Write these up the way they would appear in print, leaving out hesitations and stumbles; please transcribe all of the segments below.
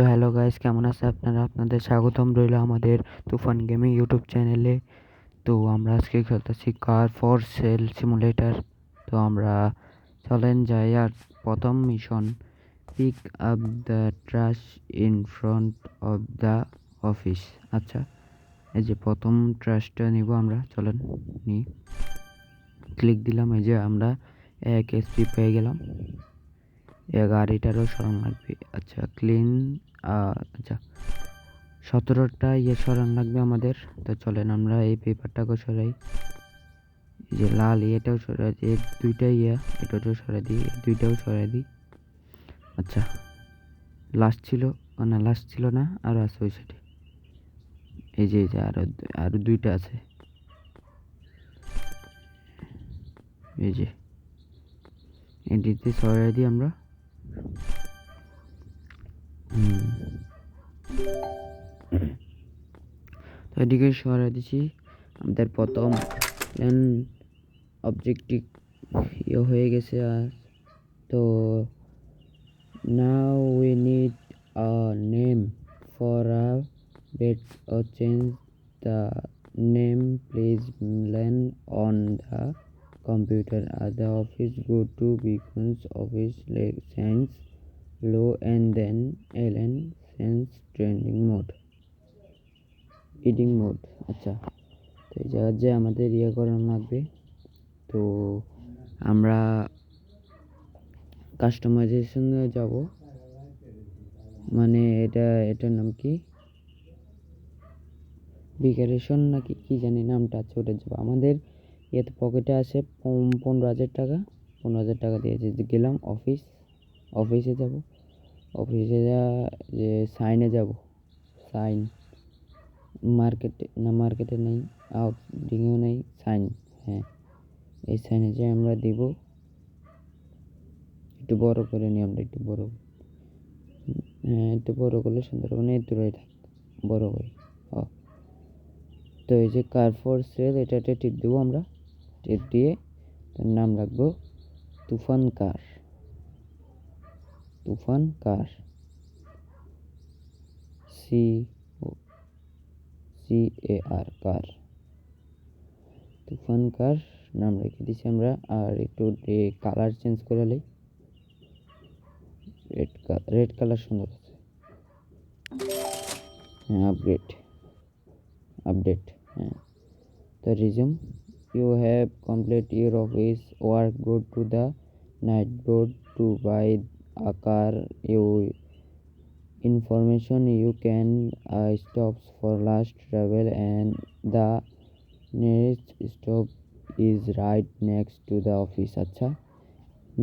তো hello guys, কেমন আছে আপনারা? আপনাদের স্বাগতম রইল আমাদের তুফান গেমিং ইউটিউব চ্যানেলে। তো আমরা আজকে খেলতেছি কার ফর সেল সিমুলেটর। তো আমরা চলেন যাই। আর প্রথম mission, pick up the trash in front of the office. আচ্ছা, এই যে প্রথম ট্রাশটা নিব আমরা, চলেন নিই। ক্লিক দিলাম, এই যে আমরা 1 এসপি পেয়ে গেলাম। গাড়িটারও সরান লাগবে। আচ্ছা ক্লিন, আচ্ছা 17টা সরান লাগবে আমাদের। তো চলেন আমরা এই পেপারটাকে সরাই। এই যে লাল এটাও সরাই, এই দুইটা এটাও সরাই দিই, দুইটাও সরাই দিই। আচ্ছা লাস্ট ছিল, না লাস্ট ছিল না, আরও আছে ওই সাইডে। এই যে আরো দুইটা আছে, এই যে এটিতে সরাই দিই আমরা। তো এদিকে সরাই দিছি। আমাদের প্রথম প্ল্যান অবজেক্টিভ হয়ে গেছে। আর তো now we need a name for a bed or change the name. Please land on the computer at the office. Go to beacons office sense low and then ln sense trending mode eating mode. আচ্ছা, তো এই জায়গায় যে আমাদের করানো লাগবে। তো আমরা কাস্টমাইজেশনে যাব, মানে এটার নাম কি, ভিকারেশন নাকি কি জানি নামটা আছে, ওটা যাবো। আমাদের ইয়েতে পকেটে আছে 15,000 টাকা। 15,000 টাকা দিয়ে গেলাম অফিসে যাব। অফিসে যে সাইনে যাব, সাইন মার্কেটে নেই, আউটডিংও নেই, সাইন। হ্যাঁ, এই সাইনে যে আমরা দিব। একটু বড় করে নিই আমরা, একটু বড়। হ্যাঁ, একটু বড় করলে সুন্দর হবে না, একটু থাক বড় করে। তো এই যে কার ফর সেল, এটাতে টিপ দেবো আমরা। টিপ দিয়ে তার নাম রাখবো তুফান কার। তুফান কার, CAR কার, তুফান কার নাম রেখে দিছি আমরা। আর একটু কালার চেঞ্জ করে নিই, রেড কালার সুন্দর আছে। হ্যাঁ, আপডেট। হ্যাঁ, তো resume, you have complete your office work. Go to the night board to buy a car. You information, you can stops for last travel and the nearest stop is right next to the office. আচ্ছা,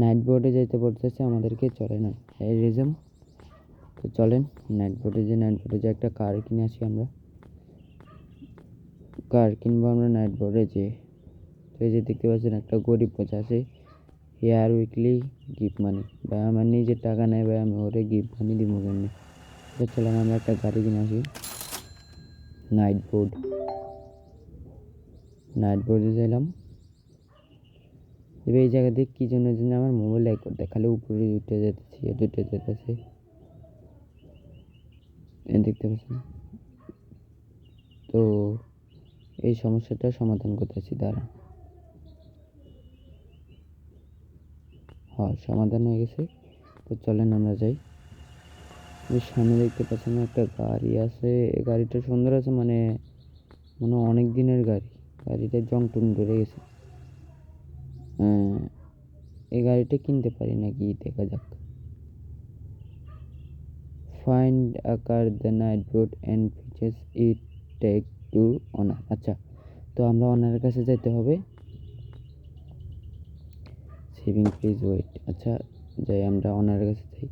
night বোর্ডে যেতে বলতেছে আমাদেরকে, চলে না এই রিজম। তো চলেন নাইট বোর্ডে যে একটা কার কিনে আসি আমরা। কার কিনবো আমরা নাইট বোর্ডে যে। তো এই যে দেখতে পাচ্ছেন একটা গরিব কোচ আছে, হেয়ার উইকলি গিফট মানি। ভাই আমার নিজের টাকা নেই ভাই, আমি ওরে গিফট মানি দিব কেমনি? তো চলেন আমরা একটা গাড়ি কিনে আসি। নাইট বোর্ডে যাইলাম। এবার এই জায়গা দিয়ে কী জন্য আমার মোবাইল ল্যাগ করতে, খালি উপরে উঠে যেতেছে দেখতে পাচ্ছেন। তো এই সমস্যাটা সমাধান করতেছি, দাঁড়া। হ্যাঁ, সমাধান হয়ে গেছে। তো চলেন আমরা যাই। সামনে দেখতে পাচ্ছেন একটা গাড়ি আছে, গাড়িটা সুন্দর আছে, মানে অনেক দিনের গাড়ি। গাড়িটা জং টং ধরে গেছে। এই গাড়িটা কিনতে পারি নাকি, দেখা যাক। Find a car the night board and features it take to honour. আচ্ছা, তো আমরা অনারের কাছে যেতে হবে। Saving please wait. আচ্ছা, যাই আমরা অনারের কাছে যাই।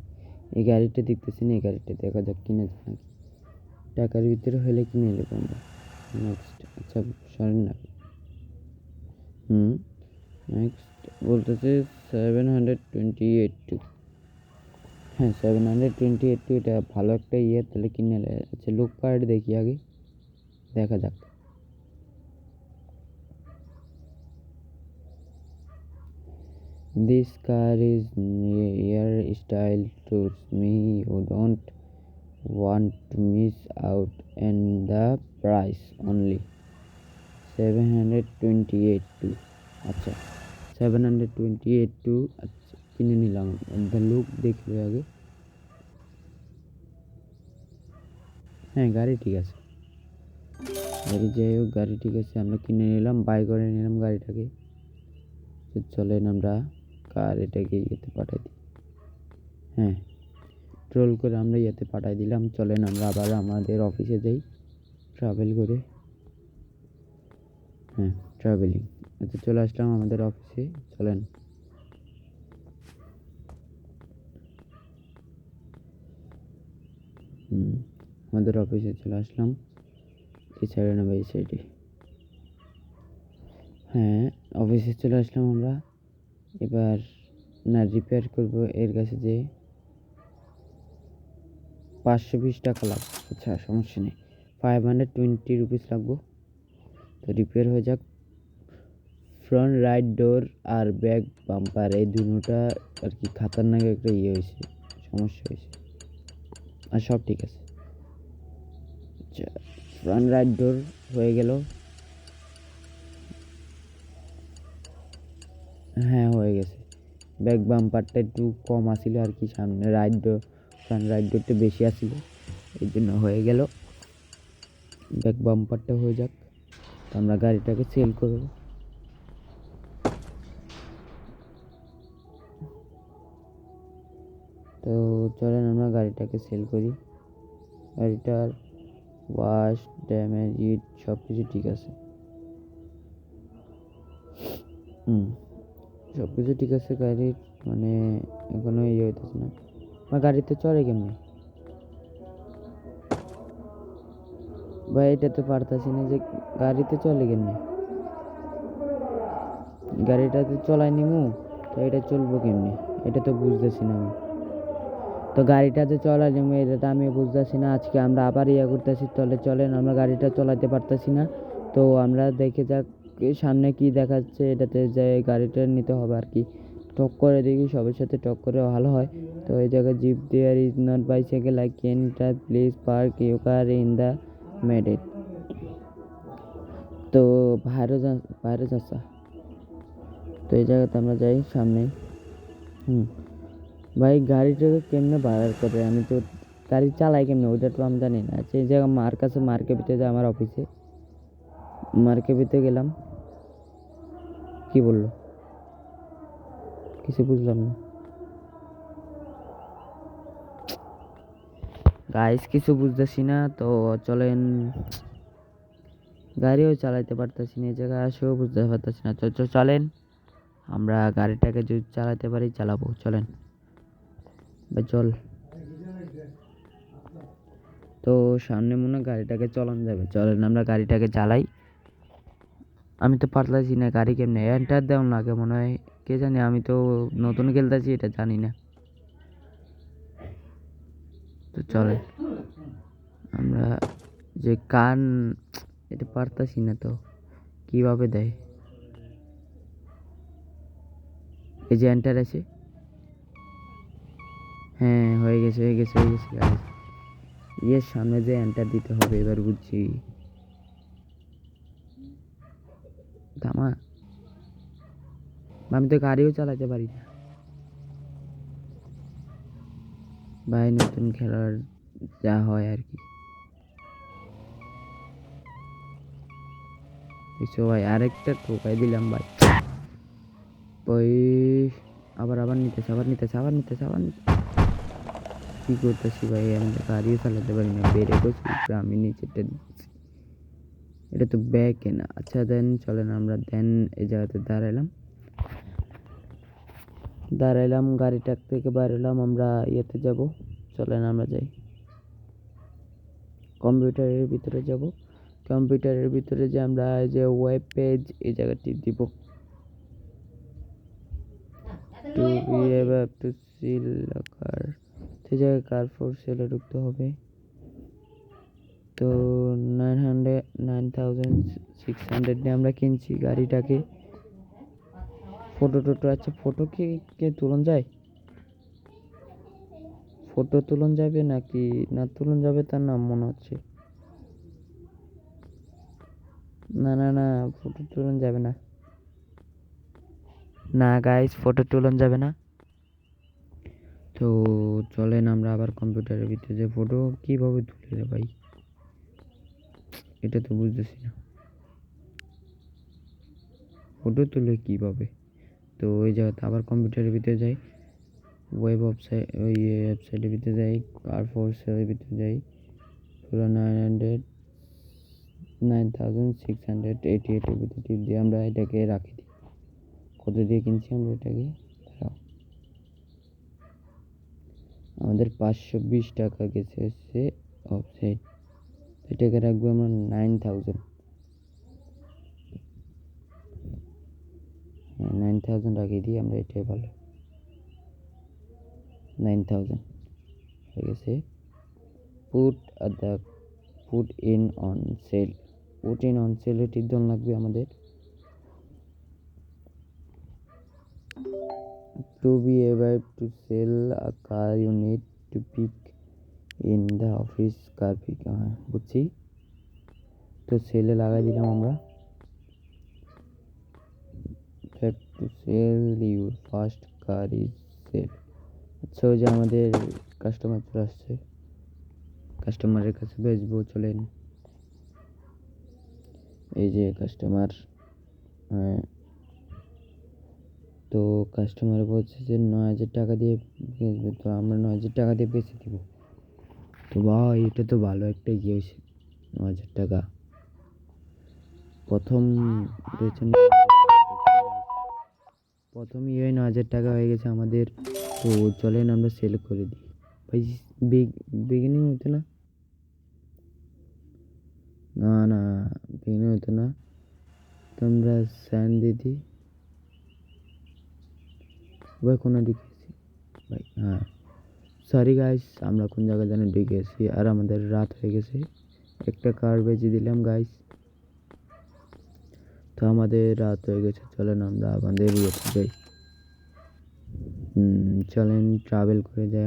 এই গাড়িটা দেখতেছি না, এই গাড়িটা দেখা যাক কিনে যায় নাকি। টাকার ভিতরে হলে কিনে নেবো আমরা। নেক্সট। আচ্ছা সরেন না। নেক্সট বলতেছে 728 হ্যাঁ 728 এটা ভালো একটা তাহলে কিনে নেয়। আচ্ছা লুক কার্ড দেখি আগে, দেখা যাক। This car is your style suits me. You don't want to miss out and the price only 728 two আচ্ছা 728 টু আচ্ছা কিনে নিলাম দ্য লুক দেখবে আগে হ্যাঁ গাড়ি ঠিক আছে গাড়ি যাই হোক গাড়ি ঠিক আছে আমরা কিনে নিলাম বাই করে নিলাম গাড়িটাকে চলেন আমরা গাড়িটাকে ইয়েতে পাঠাই দিই হ্যাঁ ট্রোল করে আমরা ইয়েতে পাঠাই দিলাম চলেন আমরা আবার আমাদের অফিসে যাই ট্রাভেল করে হ্যাঁ ট্রাভেলিং আচ্ছা চলে আসলাম আমাদের অফিসে চলেন আমাদের অফিসে চলে আসলাম এই সাইডে না এই সাইডে হ্যাঁ অফিসে চলে আসলাম আমরা এবার না রিপেয়ার করবো এর কাছে যে 520 টাকা লাগবে আচ্ছা সমস্যা নেই 520 রুপিস লাগবো তো রিপেয়ার হয়ে যাক ফ্রন্ট রাইট ডোর আর ব্যাক বাম্পার এই দুটোটা আর কি খাতারনাক একটা ইয়ে হয়েছে সমস্যা হয়েছে আর সব ঠিক আছে আচ্ছা ফ্রন্ট রাইট ডোর হয়ে গেল হ্যাঁ হয়ে গেছে ব্যাক বাম্পারটা একটু কম আসছিল আর কি সামনে রাইট ডোর ফ্রন্ট রাইট ডোরটা বেশি আসছিল এই জন্য হয়ে গেল ব্যাক বাম্পারটা হয়ে যাক তো আমরা গাড়িটাকে সেল করব তো চলেন আমরা গাড়িটাকে সেল করি গাড়িটার ওয়াশ ড্যামেজ ইট সব কিছু ঠিক আছে সব কিছু ঠিক আছে গাড়ির মানে এখনো ইয়ে হইতেছে না আমার গাড়িতে চলে কেমনি ভাই এটা তো পারতাছি না যে গাড়িতে চলে কেমনি গাড়িটা তো চলাই নিমু তো এটা চলবো কেমনি এটা তো বুঝতেছি না আমি তো গাড়িটা যে চলাই নিমু এটা আমি বুঝতেছি না আজকে আমরা আবার ইয়ে করতেছি তাহলে চলেন আমরা গাড়িটা চালাতে পারতেছি না তো আমরা দেখে যাক সামনে কি দেখাচ্ছে এটাতে যে গাড়িটা নিতে হবে আর কি টক করে দেখি সবার সাথে টক করে ভালো হয় তো এই জায়গায় জিপ there is not bicycle I can try please park you car in the মেডেট তো বাইরে যাচ্ছা তো এই জায়গাতে আমরা যাই সামনে ভাই গাড়িটাকে কেমনে বার করে আমি তো গাড়ি চালাই কেমনে ওইটা তো আমি জানি না সেই জায়গা মার কাছে মার্কে ভিতরে যায় আমার অফিসে মার্কে ভিতরে গেলাম কি বললো কিছু বুঝলাম না গাইস কিছু বুঝতেছি না তো চলেন গাড়িও চালাইতে পারতেছি না এই জায়গায় আসেও বুঝতে পারতেছি না তো চলেন আমরা গাড়িটাকে যদি চালাতে পারি চালাবো চলেন বা চল তো সামনে মনে গাড়িটাকে চলানো যাবে চলেন আমরা গাড়িটাকে চালাই আমি তো পারলাছি না গাড়ি কেমনে এন্টার দেও না কে মনে হয় কে জানি আমি তো নতুন খেলতেছি এটা জানি না তো চলে আমরা যে কান এটা পারতাছি না তো কিভাবে দেয় এই যে এন্টার আছে হ্যাঁ হয়ে গেছে গাইস এর সামনে যে এন্টার দিতে হবে এবার বুঝছি থামা আমি তো গাড়িও চালাতে পারি না ভাই নতুন খেলার যা হয় আর কি ভাই আরেকটা ঠোকাই দিলাম ভাই ওই আবার নিতেছে কি করতেছি ভাই আমি তো গাড়িও চালাতে পারি না বেড়ে করছি আমি নিচেটা দিচ্ছি এটা তো ব্যাকে না আচ্ছা দেন চলেন আমরা দেন এই জায়গাতে দাঁড়াইলাম গাড়িটার থেকে বেরোলাম আমরা ইয়েতে যাব চলেন আমরা যাই কম্পিউটারের ভিতরে যে আমরা যে ওয়েব পেজ এই জায়গাটি দিব to be able to sell car সেই জায়গায় কার ফর সেলে ঢুকতে হবে তো 9600 নিয়ে আমরা কিনছি গাড়িটাকে ফটো আচ্ছা ফটো কে তুলন যায় ফটো তুলন যাবে নাকি না তুলন যাবে তার নাম মনে হচ্ছে। না না না, ফটো তুলন যাবে না। না গাইস, ফটো তুলন যাবে না। তো চলেন আমরা আবার কম্পিউটারের ভিতরে যে ফটো কিভাবে তুলে রে ভাই, এটা তো বুঝতেছি না ফটো তুলে কিভাবে। তো ওই জায়গাতে আবার কম্পিউটারের ভিতরে যাই, ওয়েব ওয়েবসাইট ওই ওয়েবসাইটের ভিতরে যাই, কার ফোর্সের ভিতরে যাই, পুরো 9688 ভিতরে টিপ দিয়ে আমরা এটাকে রাখি দিই। কত দিয়ে কিনছি আমরা এটাকে, দাঁড়াও, আমাদের 520 টাকা গেছে হচ্ছে ওয়েবসাইট। এটাকে রাখবো আমরা 9000। হ্যাঁ 9000 রাখিয়ে দিই আমরা, এটাই ভালো। 9000 হয়ে গেছে। Put in on sell, put in on sell এটির জন্য লাগবে আমাদের to be able to sell a car you need to pick in the office car pick, হ্যাঁ বুঝছি। তো সেলে লাগাই দিলাম আমরা, to sell your first car is sell। আচ্ছা ওই যে আমাদের কাস্টমার চলে আসছে, কাস্টমারের কাছে বেচবো, চলেন। এই যে কাস্টমার, তো কাস্টমার বলছে যে 9000 টাকা দিয়ে বেচবে, তো আমরা 9000 টাকা দিয়ে বেচে দিব। তো ভাই এটা তো ভালো একটা ইয়ে হয়েছে, 9000 টাকা প্রথম বেতন, প্রথমই ওই 9000 টাকা হয়ে গেছে আমাদের। তো চলেন আমরা সেল করে দিই ভাই। বিগিনিং হতো না, না না বিগিনিং হতো না, তোমরা স্যান্ড দিয়ে দিই ভাই, কোনো ঢুকেছি ভাই, হ্যাঁ সরি গাইস, আমরা কোন জায়গায় জানি ঢুকেছি আর আমাদের রাত হয়ে গেছে। একটা কার বেচে দিলাম গাইস, তো আমাদের রাত হয়ে গেছে। চলেন আমরা আমাদের ইয়েতে যাই, চলেন ট্রাভেল করে যাই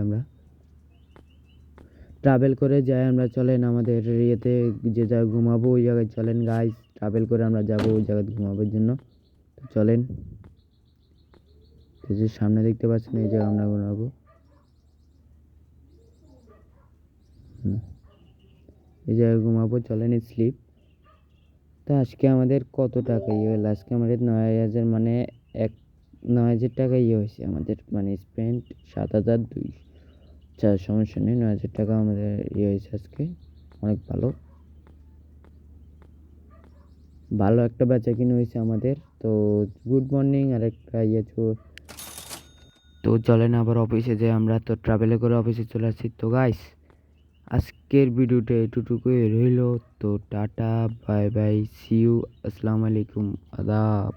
আমরা, চলেন আমাদের ইয়েতে যে জায়গায় ঘুমাবো ওই জায়গায় চলেন গাইস, ট্রাভেল করে আমরা যাবো ওই জায়গায় ঘুমাবোর জন্য। তো চলেন, তো যে সামনে দেখতে পাচ্ছেন এই জায়গায় আমরা ঘুমাবো। এই জায়গায় ঘুমাবো, চলেন স্লিপ। তো আজকে আমাদের কত টাকা ইয়ে হলো, আজকে আমাদের 9000 মানে 9000 টাকা ইয়ে হয়েছে আমাদের, মানে স্পেন্ড 7200। আচ্ছা সমস্যা নেই, 9000 টাকা আমাদের ইয়ে হয়েছে আজকে, অনেক ভালো, ভালো একটা বেচা কিনে হয়েছে আমাদের। তো গুড মর্নিং আর একটা ইয়ে তো চলেন আবার অফিসে যাই আমরা, তো ট্রাভেলে করে অফিসে চলে আসছি। তো গাইস আজকের ভিডিওটা এটুকুই রইল, তো tata bye bye, see you, আসসালামু আলাইকুম, আদাব।